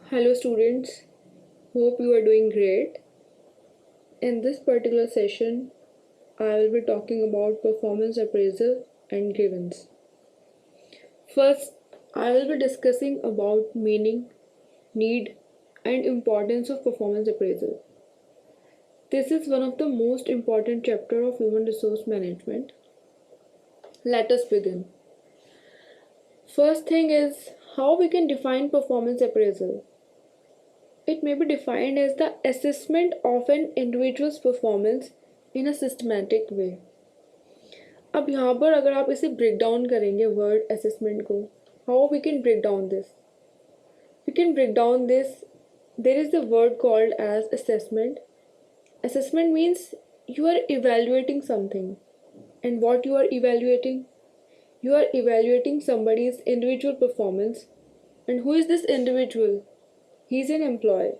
Hello students, hope you are doing great. In this particular session, I will be talking about performance appraisal and grievance. First, I will be discussing about meaning, need and importance of performance appraisal. This is one of the most important chapter of human resource management. Let us begin. First thing is how we can define performance appraisal. It may be defined as the assessment of an individual's performance in a systematic way. अब यहाँ पर अगर आप इसे break down करेंगे word assessment को, how we can break down this? We can break down this. There is the word called as assessment. Assessment means you are evaluating something. And what you are evaluating? You are evaluating somebody's individual performance. And who is this individual? He is an employee.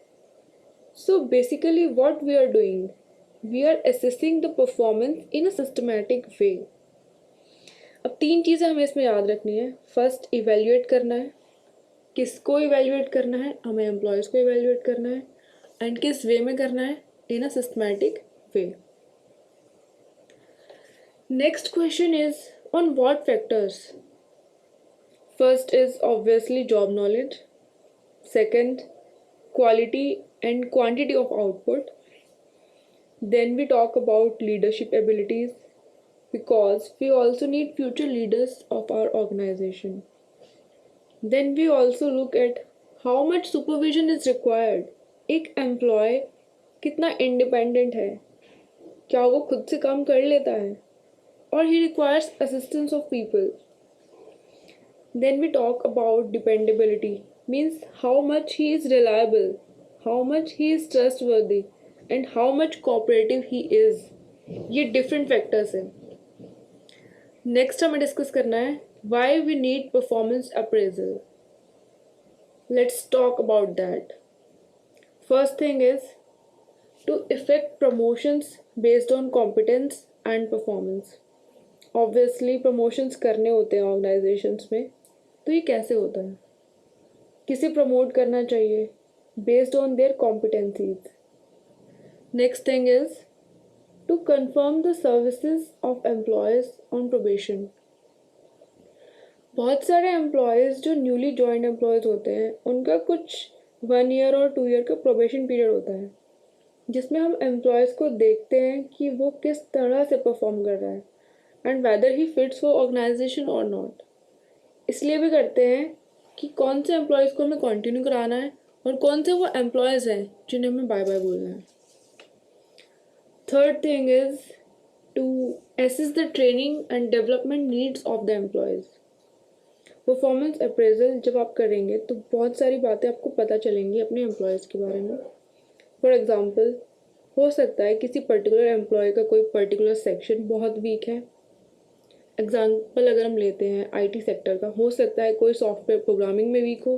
So basically what we are doing, we are assessing the performance in a systematic way. अब 3 चीज़ें हमें इसमें याद रखनी है. First, evaluate करना है. किसको इवेल्युएट करना है? हमें एम्प्लॉयज़ को इवेल्युएट करना है. एंड किस वे में करना है? In a systematic way. Next question is on what factors. First is obviously job knowledge. Second, quality and quantity of output. Then we talk about leadership abilities because we also need future leaders of our organization. Then we also look at how much supervision is required. एक employ कितना independent है, क्या वो खुद से काम कर लेता है, और he requires assistance of people. Then we talk about dependability, means how much he is reliable, how much he is trustworthy and how much cooperative he is. ये different factors हैं. Next हमें discuss करना है why we need performance appraisal. Let's talk about that. First thing is to effect promotions based on competence and performance. Obviously promotions करने होते हैं organizations में, तो ये कैसे होता है? किसे प्रमोट करना चाहिए based on their competencies. Next thing is to confirm the services of employees on probation. बहुत सारे एम्प्लॉयज़ जो न्यूली ज्वाइंड एम्प्लॉयज़ होते हैं उनका कुछ 1 ईयर और 2 ईयर का प्रोबेशन पीरियड होता है, जिसमें हम एम्प्लॉयज़ को देखते हैं कि वो किस तरह से परफॉर्म कर रहा है and whether he fits for organisation और नॉट. इसलिए भी करते हैं कि कौन से एम्प्लॉयज़ को हमें कंटिन्यू कराना है और कौन से वो एम्प्लॉयज़ हैं जिन्हें हमें बाय बाय बोलना है. Third thing is to assess the training and development needs of the employees. Performance appraisal जब आप करेंगे तो बहुत सारी बातें आपको पता चलेंगी अपने एम्प्लॉयज़ के बारे में. फॉर एग्ज़ाम्पल, हो सकता है किसी पर्टिकुलर एम्प्लॉय का कोई पर्टिकुलर सेक्शन बहुत वीक है. एग्जाम्पल अगर हम लेते हैं आईटी सेक्टर का, हो सकता है कोई सॉफ्टवेयर प्रोग्रामिंग में वीक हो.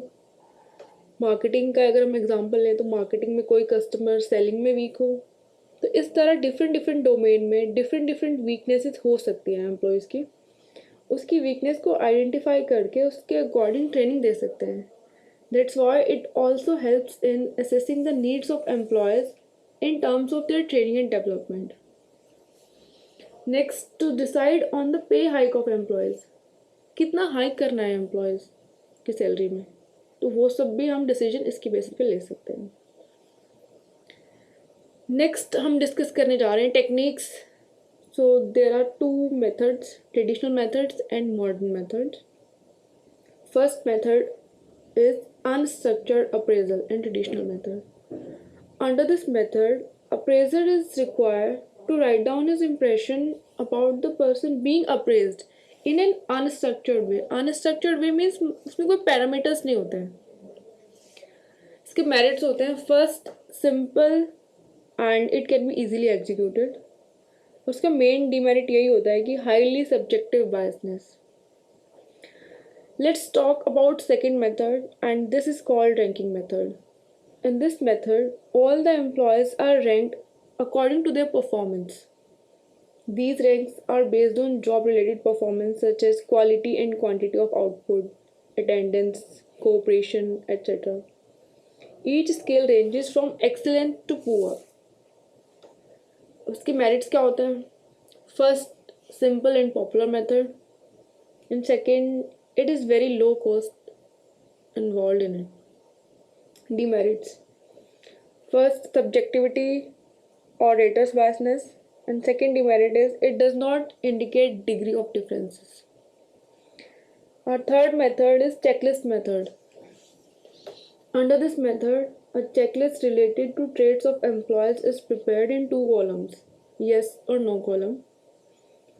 मार्केटिंग का अगर हम एग्जांपल लें तो मार्केटिंग में कोई कस्टमर सेलिंग में वीक हो. तो इस तरह डिफरेंट डोमेन में डिफरेंट वीकनेसेस हो सकती हैं एम्प्लॉयज़ की. उसकी वीकनेस को आइडेंटिफाई करके उसके अकॉर्डिंग ट्रेनिंग दे सकते हैं. That's why it also helps in assessing the needs of employees in terms of their training and development. Next, to decide on the pay hike of employees. कितना hike करना है employees की salary में, तो वो सब भी हम डिसीजन इसकी बेसिस पे ले सकते हैं. नेक्स्ट हम डिस्कस करने जा रहे हैं techniques. So there are 2 methods, traditional methods and modern methods. First method is unstructured appraisal and traditional method. Under this method appraiser is required to write down his impression about the person being appraised in an unstructured way. Unstructured way means उसमें कोई parameters नहीं होते हैं. इसके merits होते हैं first, simple and it can be easily executed. उसका main demerit यही होता है कि highly subjective biasness. Let's talk about second method and this is called ranking method. In this method, all the employees are ranked according to their performance. These ranks are based on job-related performance such as quality and quantity of output, attendance, cooperation, etc. Each scale ranges from excellent to poor. उसके merits क्या होते हैं? First, simple and popular method. And second, it is very low cost involved in it. Demerits. First, subjectivity or rater's biasness. And second demerit is it does not indicate degree of differences. Our third method is checklist method. Under this method, a checklist related to traits of employees is prepared in 2 columns, yes or no column.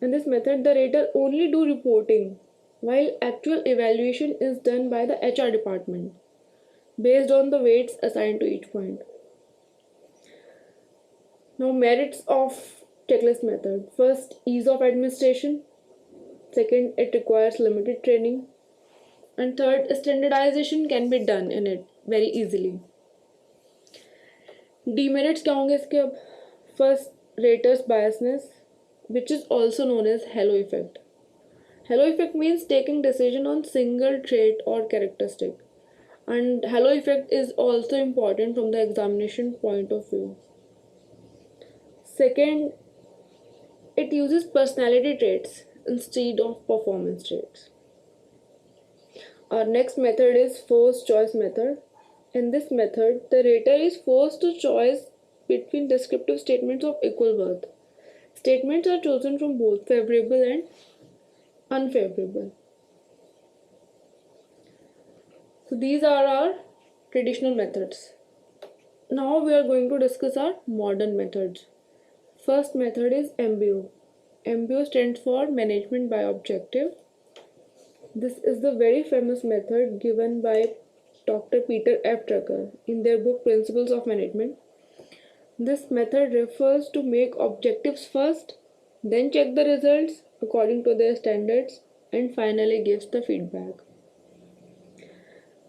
In this method, the rater only do reporting, while actual evaluation is done by the HR department based on the weights assigned to each point. Now, merits of checklist method. First, ease of administration. Second, it requires limited training. And third, standardization can be done in it very easily. Demerits क्या होंगे इसके अब? First, rater's biasness, which is also known as halo effect. Halo effect means taking decision on single trait or characteristic. And halo effect is also important from the examination point of view. Second, it uses personality traits instead of performance traits. Our next method is forced choice method. In this method, the rater is forced to choose between descriptive statements of equal worth. Statements are chosen from both favorable and unfavorable. So these are our traditional methods. Now we are going to discuss our modern methods. First method is MBO. MBO stands for Management by Objective. This is the very famous method given by Dr. Peter F. Drucker in their book Principles of Management. This method refers to make objectives first, then check the results according to their standards, and finally gives the feedback.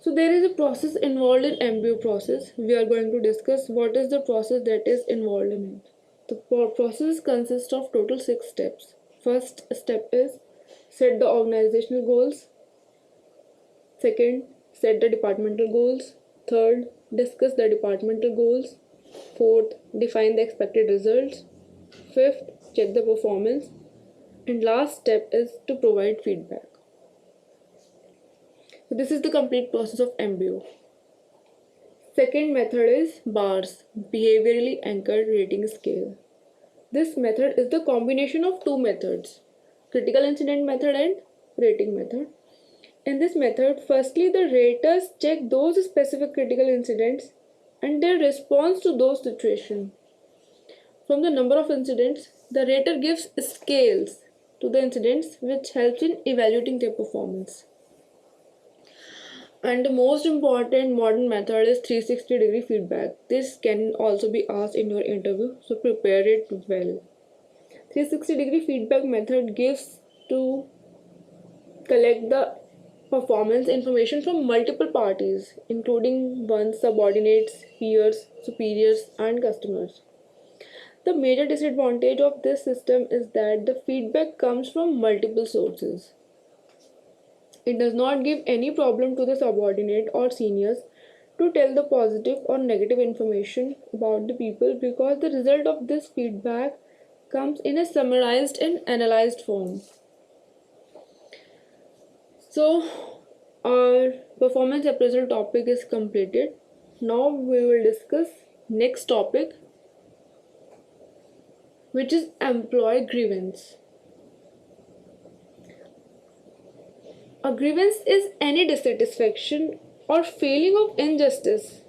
So there is a process involved in MBO process. We are going to discuss what is the process that is involved in it. The process consists of total 6 steps. First step is set the organizational goals. Second, set the departmental goals. Third, discuss the departmental goals. Fourth, define the expected results. Fifth, check the performance. And last step is to provide feedback. So this is the complete process of MBO. Second method is BARS, Behaviorally Anchored Rating Scale. This method is the combination of 2 methods, critical incident method and rating method. In this method, firstly the raters check those specific critical incidents and their response to those situations. From the number of incidents, the rater gives scales to the incidents which helps in evaluating their performance. And the most important modern method is 360-degree feedback. This can also be asked in your interview, so prepare it well. 360-degree feedback method gives to collect the performance information from multiple parties, including one's subordinates, peers, superiors, and customers. The major disadvantage of this system is that the feedback comes from multiple sources. It does not give any problem to the subordinate or seniors to tell the positive or negative information about the people because the result of this feedback comes in a summarized and analyzed form. So, our performance appraisal topic is completed. Now we will discuss next topic, which is employee grievance. A grievance is any dissatisfaction or feeling of injustice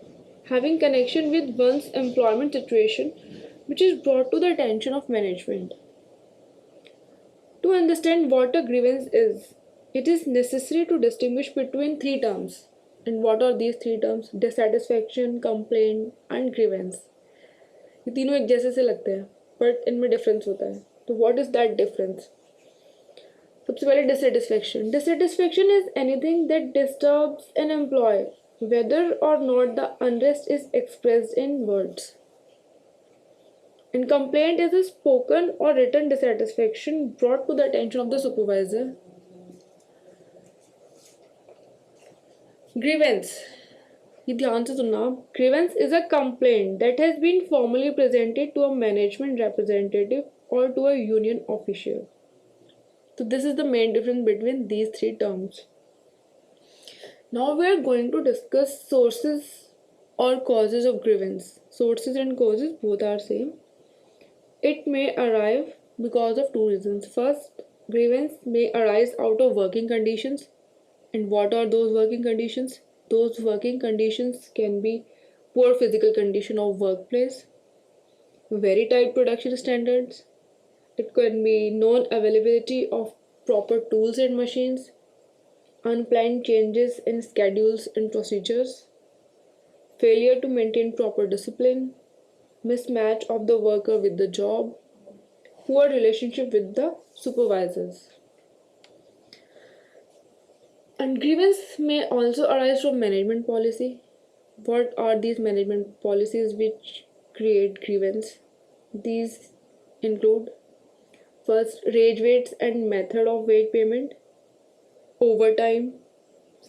having connection with one's employment situation which is brought to the attention of management. To understand what a grievance is, it is necessary to distinguish between 3 terms. And what are these 3 terms? Dissatisfaction, complaint and grievance. ये तीनों एक जैसे से लगते हैं, but इनमें difference होता है. तो what is that difference? सबसे पहले dissatisfaction. Dissatisfaction is anything that disturbs an employee, whether or not the unrest is expressed in words. And complaint is a spoken or written dissatisfaction brought to the attention of the supervisor. Grievance. ये ध्यान से सुनना, grievance is a complaint that has been formally presented to a management representative or to a union official. So this is the main difference between these three terms. Now we are going to discuss sources or causes of grievance. Sources and causes both are same. It may arise because of two reasons. First, grievance may arise out of working conditions. And what are those working conditions? Those working conditions can be poor physical condition of workplace, very tight production standards. It can be non-availability of proper tools and machines, unplanned changes in schedules and procedures, failure to maintain proper discipline, mismatch of the worker with the job, poor relationship with the supervisors. And grievance may also arise from management policy. What are these management policies which create grievance? These include first, wage rates and method of wage payment, overtime,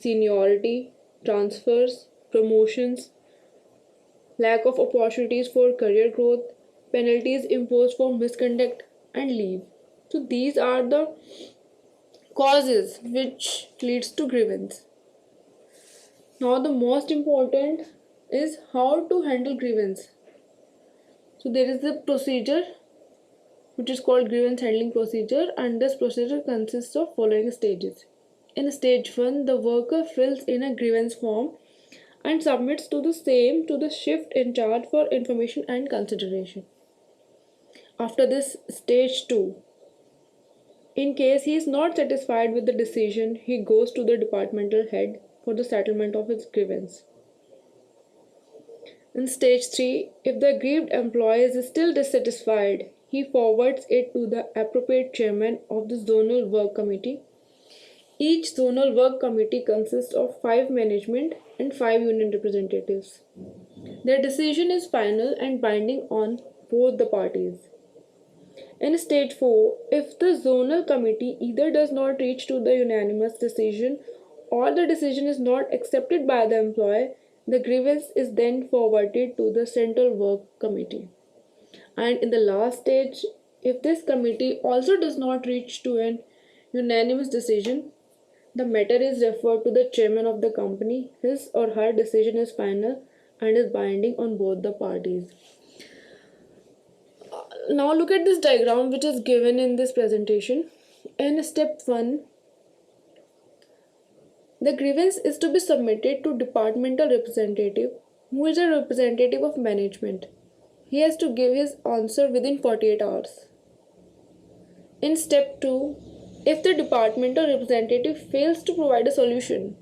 seniority, transfers, promotions, lack of opportunities for career growth, penalties imposed for misconduct, and leave. So these are the causes which leads to grievance. Now the most important is how to handle grievance. So there is a procedure which is called grievance handling procedure, and this procedure consists of following stages. In stage 1, the worker fills in a grievance form and submits to the same to the shift in charge for information and consideration. After this, stage 2. In case he is not satisfied with the decision, he goes to the departmental head for the settlement of his grievance. In stage 3, if the aggrieved employee is still dissatisfied, he forwards it to the appropriate chairman of the zonal work committee. Each zonal work committee consists of 5 management and 5 union representatives. Their decision is final and binding on both the parties. In stage 4, if the zonal committee either does not reach to the unanimous decision or the decision is not accepted by the employee, the grievance is then forwarded to the central work committee. And in the last stage, if this committee also does not reach to an unanimous decision, the matter is referred to the chairman of the company. His or her decision is final and is binding on both the parties. Now look at this diagram which is given in this presentation. In step 1, the grievance is to be submitted to departmental representative who is a representative of management. He has to give his answer within 48 hours. In step 2, if the departmental representative fails to provide a solution,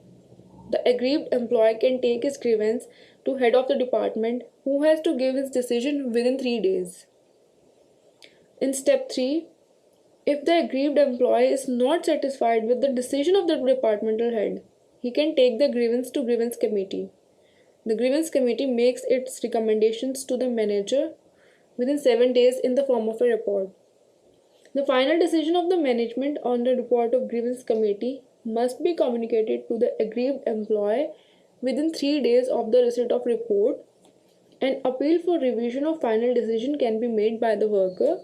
the aggrieved employee can take his grievance to head of the department who has to give his decision within 3 days. In step 3, if the aggrieved employee is not satisfied with the decision of the departmental head, he can take the grievance to grievance committee. The grievance committee makes its recommendations to the manager within 7 days in the form of a report. The final decision of the management on the report of grievance committee must be communicated to the aggrieved employee within 3 days of the receipt of report. An appeal for revision of final decision can be made by the worker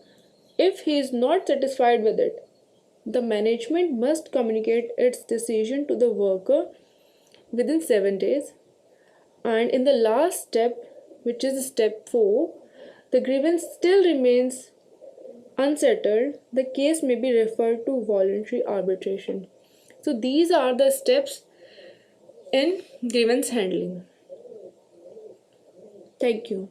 if he is not satisfied with it. The management must communicate its decision to the worker within 7 days. And in the last step, which is step 4, the grievance still remains unsettled, the case may be referred to voluntary arbitration. So these are the steps in grievance handling. Thank you.